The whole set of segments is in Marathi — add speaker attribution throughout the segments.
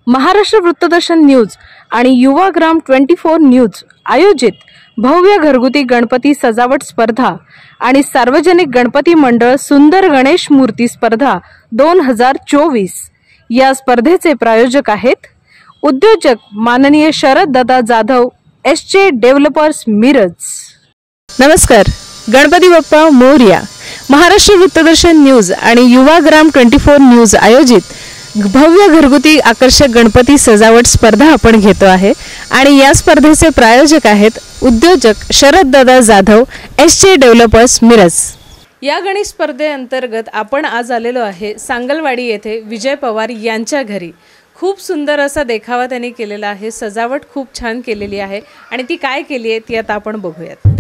Speaker 1: महाराष्ट्र वृत्तदर्शन न्यूज आणि युवाग्राम 24 न्यूज आयोजित भव्य घरगुती गणपती सजावट स्पर्धा आणि सार्वजनिक गणपती मंडळ सुंदर गणेश मूर्ती स्पर्धा 2024 या स्पर्धेचे प्रायोजक आहेत उद्योजक माननीय शरद दादा जाधव एसजे डेव्हलपर्स मिरज। नमस्कार, गणपती बाप्पा मोरया। महाराष्ट्र वृत्तदर्शन न्यूज आणि युवाग्राम 24 न्यूज आयोजित भव्य घरगुती आकर्षक गणपती सजावट स्पर्धा आपण घेतो आहे आणि या स्पर्धेचे प्रायोजक आहेत उद्योजक शरद दादा जाधव एसजे डेव्हलपर्स मिरज। या गणेश स्पर्धेअंतर्गत आपण आज आलेलो आहे सांगलवाडी येथे विजय पवार यांच्या घरी। खूप सुंदर असा देखावा त्यांनी केलेला आहे, सजावट खूप छान केलेली आहे आणि ती काय केली आहे ती आता आपण बघूयात।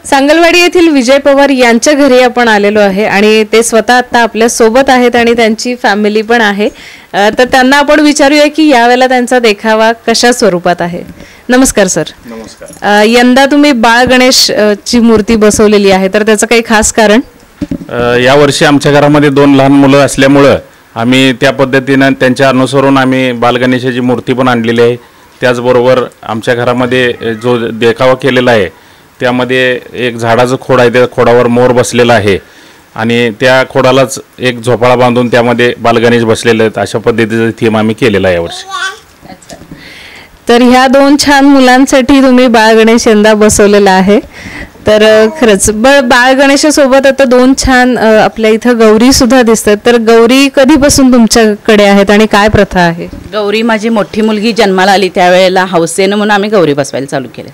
Speaker 1: सांगलवाडी येथील विजय पवार यांच्या घरी आपण आलेलो आहे आणि ते स्वतः आता आपल्या सोबत आहेत आणि त्यांची फॅमिली पण आहे। तर त्यांना आपण विचारूया की यावेळेला त्यांचा देखावा कशा स्वरूपात आहे। नमस्कार सर।
Speaker 2: नमस्कार।
Speaker 1: यंदा तुम्ही बाळ गणेश ची मूर्ती बसवलेली आहे, तर त्याचं काही खास कारण?
Speaker 2: या वर्षी आमच्या घरामध्ये 2 लहान मुलं असल्यामुळे आम्ही त्या पद्धतीने त्यांच्या अनुसरून आम्ही बाल गणेशाची मूर्ती पण आणलेली आहे। त्याचबरोबर आमच्या घरामध्ये जो देखावा केलेला आहे त्यामध्ये एक झाडाचं खोड आहे, त्या खोडावर मोर बसलेला आहे आणि त्या खोडालाच एक झोपाळा बांधून त्यामध्ये बालगणेश बसलेले आहेत। अशा पद्धतीचा थीम आम्ही केलेला आहे यावर्षी।
Speaker 1: अच्छा, तर ह्या दोन छान मुलांसाठी तुम्ही बाळ गणेश यंदा बसवलेला आहे. तर खरंच बाळ गणेशासोबत आता दोन छान आपल्या इथं गौरी सुद्धा दिसतात. तर गौरी कधीपासून तुमच्याकडे आहेत आणि काय प्रथा आहे?
Speaker 3: गौरी माझी मोठी मुलगी जन्माला आली त्यावेळेला हौसेनं म्हणून आम्ही गौरी बसवायला चालू केले.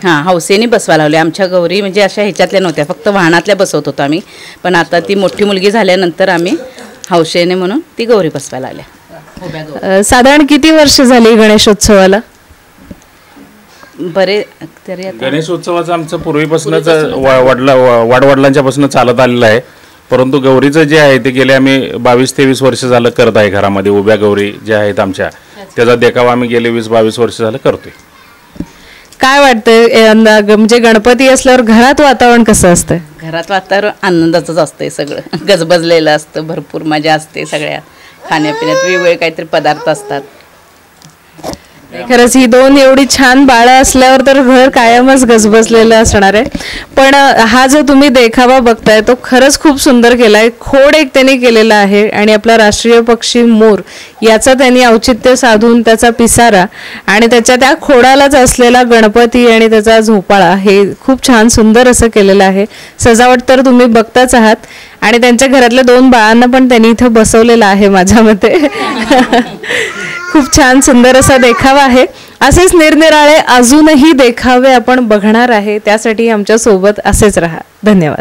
Speaker 3: हां, हौसेने बसवायला लावले. आमच्या गौरी म्हणजे अशा ह्याच्यातल्या नव्हत्या, फक्त वाहनातल्या बसवत होतो आम्ही. पण आता ती मोठी मुलगी झाल्यानंतर आम्ही हौसेने म्हणून ती गौरी बसवायला आल्या.
Speaker 1: साधारण किती वर्ष झाली गणेशोत्सवाला?
Speaker 3: बरे तरी आता
Speaker 2: गणेशोत्सवाचं आमचं पूर्वीपासूनच वाडवडिलांच्यापासून चालत आलेलं आहे. परंतु गौरीचं जे आहे ते गेले आम्ही 22-23 वर्ष झालं करत आहे. घरामध्ये उभ्या गौरी ज्या आहेत आमच्या, त्याचा देखावा आम्ही गेले 20-22 वर्ष झालं करतोय.
Speaker 1: काय वाटतंय म्हणजे गणपती असल्यावर घरात वातावरण कसं असतं?
Speaker 3: घरात वातावरण आनंदाचंच असतंय, सगळं गजबजलेलं असतं, भरपूर मजा असते. सगळ्या खाण्यापिण्यात वेगवेगळे काहीतरी पदार्थ असतात.
Speaker 1: खरंच ही दोन एवढी छान बाळं असल्यावर तर घर कायमच गजबजलेलं असणार आहे. पण हा जो तुम्ही देखावा बघताय तो खरंच खूप सुंदर केलाय. खोड एक त्यांनी केलेला आहे आणि आपला राष्ट्रीय पक्षी मोर याचा त्यांनी औचित्य साधून त्याचा पिसारा आणि त्याच्या त्या खोडालाच असलेला गणपती आणि त्याचा झोपाळा हे खूप छान सुंदर असं केलेलं आहे. सजावट तर तुम्ही बघताच आहात आणि त्यांच्या घरातल्या दोन बाळांना पण त्यांनी इथं बसवलेलं आहे माझ्या मते. खूप छान सुंदर असा देखावा आहे. असेच निरनिराळे अजूनही देखावे आपण बघणार आहे. त्यासाठी आमच्या सोबत असेच राहा. धन्यवाद.